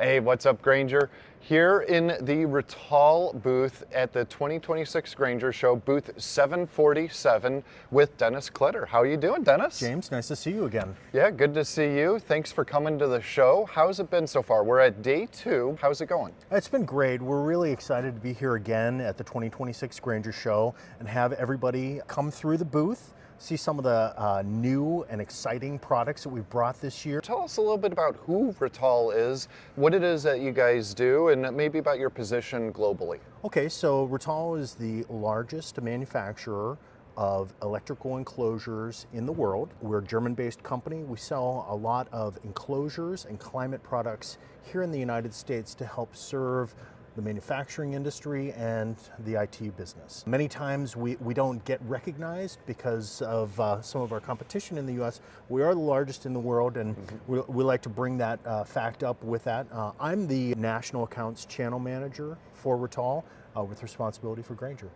Hey, what's up, Grainger? Here in the Rittal booth at the 2026 Grainger Show, booth 747 with Dennis Kletter. How are you doing, Dennis? James, nice to see you again. Yeah, good to see you. Thanks for coming to the show. How's it been so far? We're at day 2. How's it going? It's been great. We're really excited to be here again at the 2026 Grainger Show and have everybody come through the booth, see some of the new and exciting products that we've brought this year. Tell us a little bit about who Rittal is, what it is that you guys do, and maybe about your position globally. Okay, so Rittal is the largest manufacturer of electrical enclosures in the world. We're a German-based company. We sell a lot of enclosures and climate products here in the United States to help serve the manufacturing industry and the IT business. Many times we don't get recognized because of some of our competition in the US. We are the largest in the world, and we like to bring that fact up with that. I'm the National Accounts Channel Manager for Rittal with responsibility for Grainger.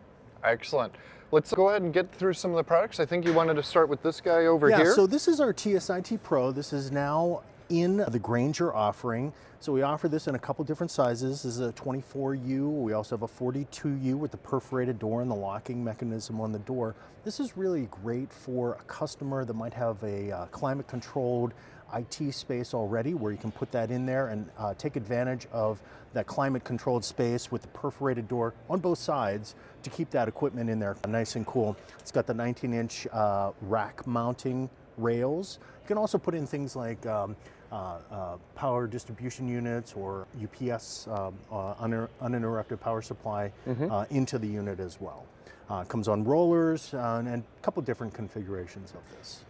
Excellent. Let's go ahead and get through some of the products. I think you wanted to start with this guy over here. Yeah, so this is our TSIT Pro. This is now in the Grainger offering. So we offer this in a couple different sizes. This is a 24U. We also have a 42U with the perforated door and the locking mechanism on the door. This is really great for a customer that might have a climate controlled IT space already, where you can put that in there and take advantage of that climate controlled space with the perforated door on both sides to keep that equipment in there nice and cool. It's got the 19-inch rack mounting rails. You can also put in things like power distribution units or UPS, uninterrupted power supply, into the unit as well. Comes on rollers and a couple different configurations of this.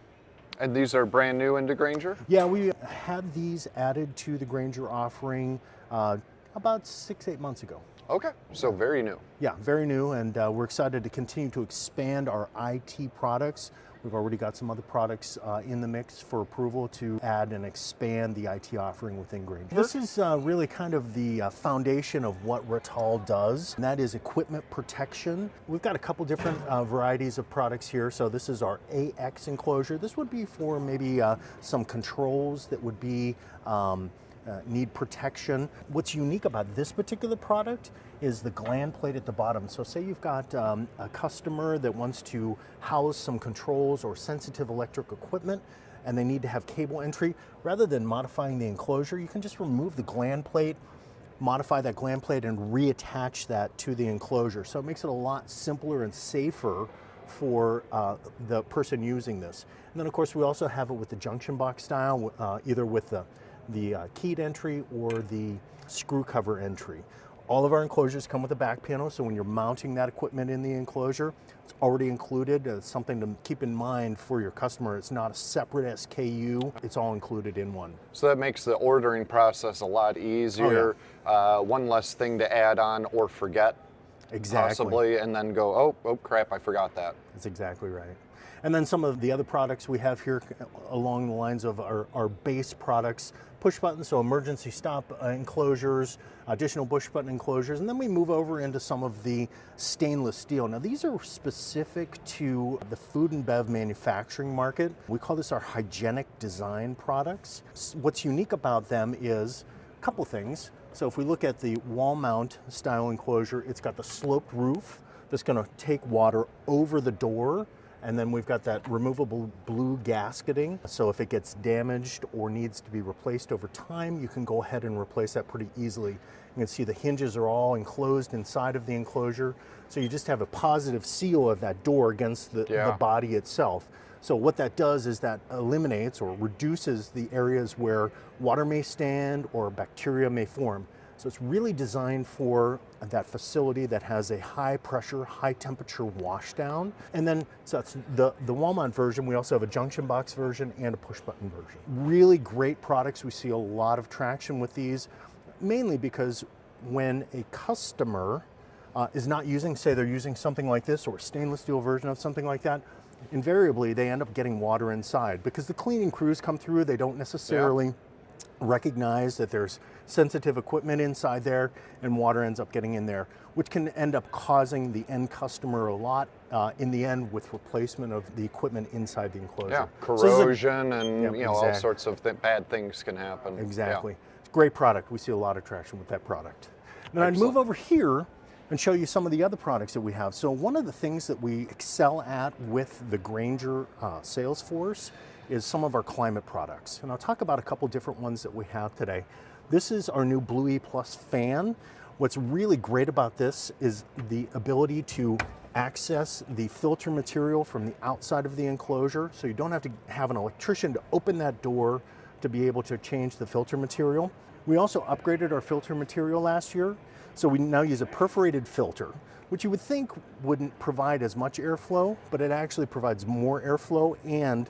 And these are brand new into Grainger? Yeah, we had these added to the Grainger offering about 6-8 months ago. Okay, so very new. Yeah, very new, and we're excited to continue to expand our IT products. We've already got some other products in the mix for approval to add and expand the IT offering within Grainger. This is really kind of the foundation of what Rittal does, and that is equipment protection. We've got a couple different varieties of products here. So this is our AX enclosure. This would be for maybe some controls that would be need protection. What's unique about this particular product is the gland plate at the bottom. So say you've got a customer that wants to house some controls or sensitive electric equipment and they need to have cable entry. Rather than modifying the enclosure, you can just remove the gland plate, modify that gland plate, and reattach that to the enclosure. So it makes it a lot simpler and safer for the person using this. And then of course we also have it with the junction box style, either with the keyed entry or the screw cover entry. All of our enclosures come with a back panel, so when you're mounting that equipment in the enclosure, it's already included. It's something to keep in mind for your customer. It's not a separate SKU. It's all included in one. So that makes the ordering process a lot easier. Oh, yeah. One less thing to add on or forget. Exactly. Possibly, and then go, oh crap, I forgot that. That's exactly right. And then some of the other products we have here along the lines of our base products, push buttons, so emergency stop enclosures, additional push button enclosures, and then we move over into some of the stainless steel. Now these are specific to the food and bev manufacturing market. We call this our hygienic design products. What's unique about them is a couple things. So if we look at the wall mount style enclosure, it's got the sloped roof that's going to take water over the door. And then we've got that removable blue gasketing. So if it gets damaged or needs to be replaced over time, you can go ahead and replace that pretty easily. You can see the hinges are all enclosed inside of the enclosure. So you just have a positive seal of that door against the body itself. So what that does is that eliminates or reduces the areas where water may stand or bacteria may form. So it's really designed for that facility that has a high pressure, high temperature washdown. And then, so that's the wall mount version. We also have a junction box version and a push button version. Really great products. We see a lot of traction with these, mainly because when a customer is not using, say they're using something like this or a stainless steel version of something like that, invariably they end up getting water inside because the cleaning crews come through. They don't necessarily recognize that there's sensitive equipment inside there and water ends up getting in there, which can end up causing the end customer a lot in the end with replacement of the equipment inside the enclosure. Yeah, corrosion and all sorts of bad things can happen. Exactly. Yeah. Great product. We see a lot of traction with that product. Then I'd move over here and show you some of the other products that we have. So one of the things that we excel at with the Grainger sales force is some of our climate products. And I'll talk about a couple different ones that we have today. This is our new Blue E Plus fan. What's really great about this is the ability to access the filter material from the outside of the enclosure, so you don't have to have an electrician to open that door to be able to change the filter material. We also upgraded our filter material last year, so we now use a perforated filter, which you would think wouldn't provide as much airflow, but it actually provides more airflow and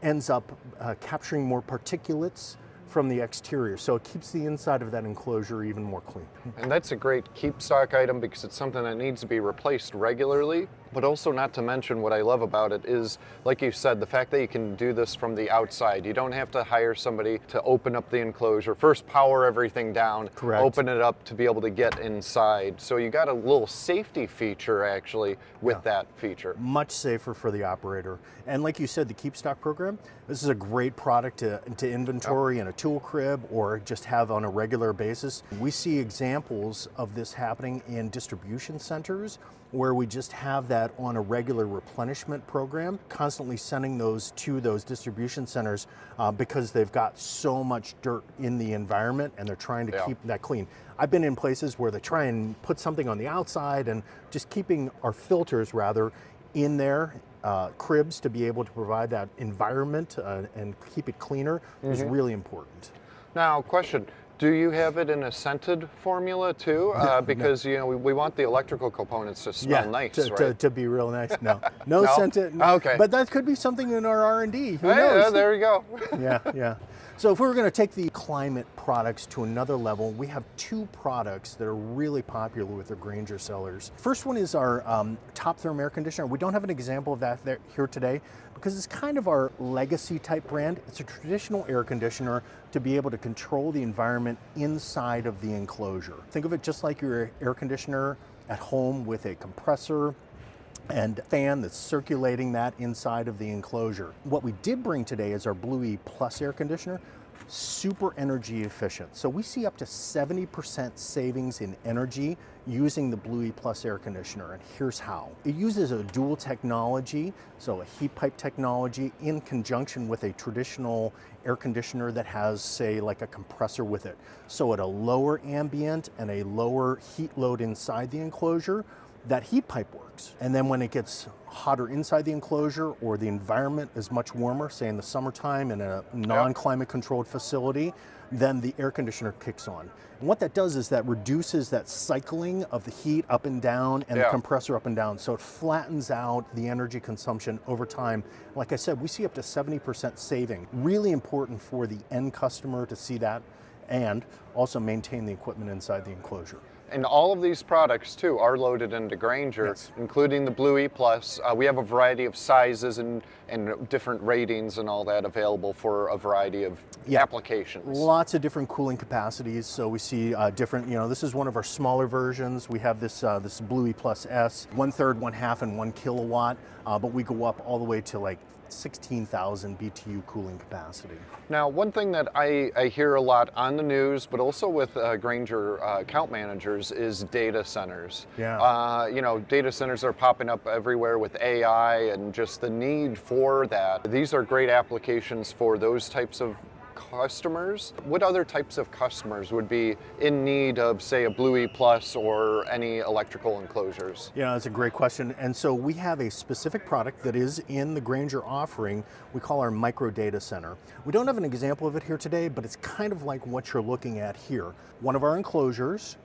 ends up capturing more particulates from the exterior, so it keeps the inside of that enclosure even more clean. And that's a great keep stock item because it's something that needs to be replaced regularly, but also not to mention what I love about it is, like you said, the fact that you can do this from the outside. You don't have to hire somebody to open up the enclosure, first power everything down, Correct. Open it up to be able to get inside. So you got a little safety feature actually with that feature. Much safer for the operator. And like you said, the keep stock program, this is a great product to inventory in a tool crib or just have on a regular basis. We see examples of this happening in distribution centers where we just have that on a regular replenishment program, constantly sending those to those distribution centers because they've got so much dirt in the environment and they're trying to keep that clean. I've been in places where they try and put something on the outside and just keeping our filters rather in their cribs to be able to provide that environment and keep it cleaner is really important. Now, question. Do you have it in a scented formula too? Because you know we want the electrical components to smell nice, right? To be real nice. No scented. No. Okay. But that could be something in our R&D. Who Hey, knows? there you go. Yeah. So if we were going to take the climate products to another level, we have two products that are really popular with the Grainger sellers. First one is our top therm air conditioner. We don't have an example of that here today because it's kind of our legacy type brand. It's a traditional air conditioner to be able to control the environment inside of the enclosure. Think of it just like your air conditioner at home with a compressor and fan that's circulating that inside of the enclosure. What we did bring today is our Blue E Plus air conditioner, super energy efficient. So we see up to 70% savings in energy using the Blue E Plus air conditioner, and here's how. It uses a dual technology, so a heat pipe technology in conjunction with a traditional air conditioner that has, say, like a compressor with it. So at a lower ambient and a lower heat load inside the enclosure, that heat pipe works. And then when it gets hotter inside the enclosure or the environment is much warmer, say in the summertime in a non-climate controlled facility, then the air conditioner kicks on. And what that does is that reduces that cycling of the heat up and down and the compressor up and down. So it flattens out the energy consumption over time. Like I said, we see up to 70% saving. Really important for the end customer to see that and also maintain the equipment inside the enclosure. And all of these products too are loaded into Grainger, including the Blue E Plus. We have a variety of sizes and different ratings and all that available for a variety of applications. Lots of different cooling capacities. So we see different, this is one of our smaller versions. We have this this Blue E Plus S, 1/3, 1/2, and 1 kilowatt, but we go up all the way to like 16,000 BTU cooling capacity. Now, one thing that I hear a lot on the news, but also with Grainger account managers, is data centers. Data centers are popping up everywhere with AI and just the need for that. These are great applications for those types of customers. What other types of customers would be in need of, say, a Blue E Plus or any electrical enclosures? Yeah, that's a great question. And so we have a specific product that is in the Grainger offering. We call our micro data center. We don't have an example of it here today, but it's kind of like what you're looking at here. One of our enclosures,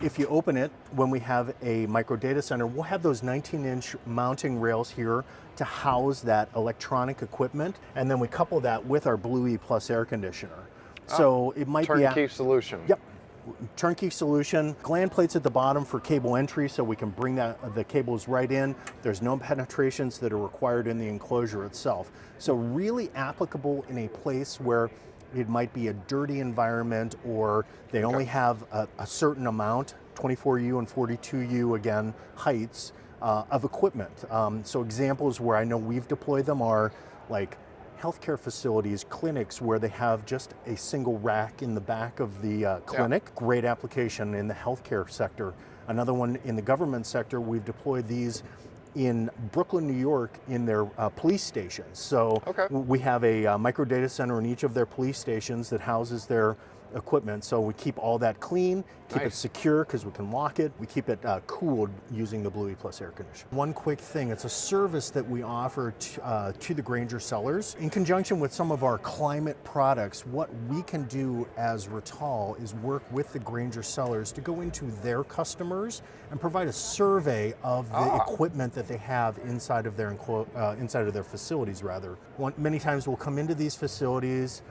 if you open it, when we have a micro data center, we'll have those 19-inch mounting rails here to house that electronic equipment, and then we couple that with our Blue E Plus air conditioner. So it might be turnkey solution. Yep, turnkey solution. Gland plates at the bottom for cable entry, so we can bring the cables right in. There's no penetrations that are required in the enclosure itself. So really applicable in a place where it might be a dirty environment or they only have a certain amount, 24U and 42U again, heights of equipment. So examples where I know we've deployed them are like healthcare facilities, clinics where they have just a single rack in the back of the clinic. Yeah. Great application in the healthcare sector. Another one in the government sector, we've deployed these in Brooklyn, New York, in their police stations. So we have a micro data center in each of their police stations that houses their equipment. So we keep all that clean, keep it secure because we can lock it. We keep it cooled using the Blue E Plus air conditioner. One quick thing, it's a service that we offer to the Grainger sellers. In conjunction with some of our climate products, what we can do as Rittal is work with the Grainger sellers to go into their customers and provide a survey of the equipment that they have inside of their facilities. Many times we'll come into these facilities,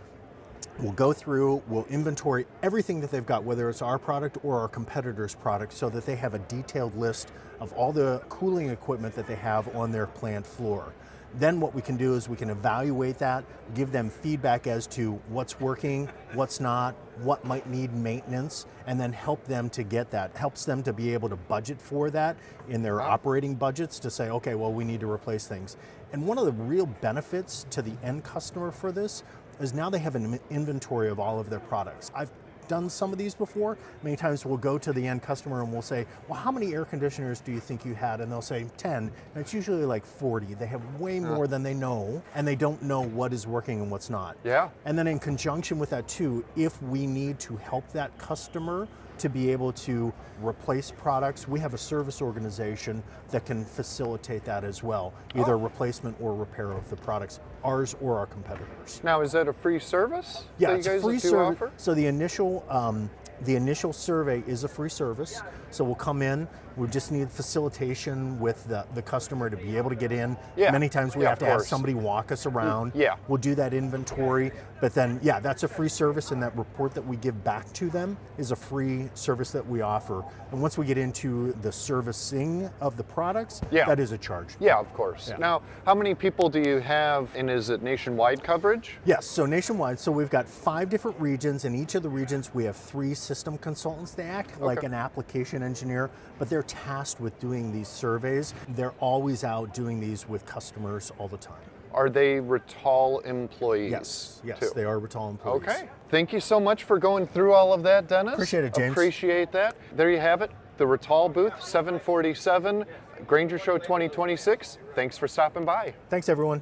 we'll go through, we'll inventory everything that they've got, whether it's our product or our competitor's product, so that they have a detailed list of all the cooling equipment that they have on their plant floor. Then what we can do is we can evaluate that, give them feedback as to what's working, what's not, what might need maintenance, and then help them to get that. Helps them to be able to budget for that in their operating budgets to say, okay, well, we need to replace things. And one of the real benefits to the end customer for this is now they have an inventory of all of their products. I've done some of these before. Many times we'll go to the end customer and we'll say, well, how many air conditioners do you think you had? And they'll say 10, and it's usually like 40. They have way more than they know, and they don't know what is working and what's not. Yeah. And then in conjunction with that too, if we need to help that customer to be able to replace products, we have a service organization that can facilitate that as well, either replacement or repair of the products, ours or our competitors. Now, is that a free service? Yeah, it's a free service. So the initial survey is a free service. So we'll come in, we just need facilitation with the customer to be able to get in. Yeah. Many times we have to have somebody walk us around. Yeah. We'll do that inventory, but then, that's a free service, and that report that we give back to them is a free service that we offer. And once we get into the servicing of the products, that is a charge. Yeah, of course. Yeah. Now, how many people do you have, and is it nationwide coverage? Yes, so nationwide. So we've got 5 different regions. In each of the regions, we have 3 system consultants. They act like an application engineer, but they're tasked with doing these surveys. They're always out doing these with customers all the time. Are they Rittal employees? Yes, too? They are Rittal employees. Okay. Thank you so much for going through all of that, Dennis. Appreciate it, James. Appreciate that. There you have it, the Rittal booth, 747, Grainger Show 2026. Thanks for stopping by. Thanks, everyone.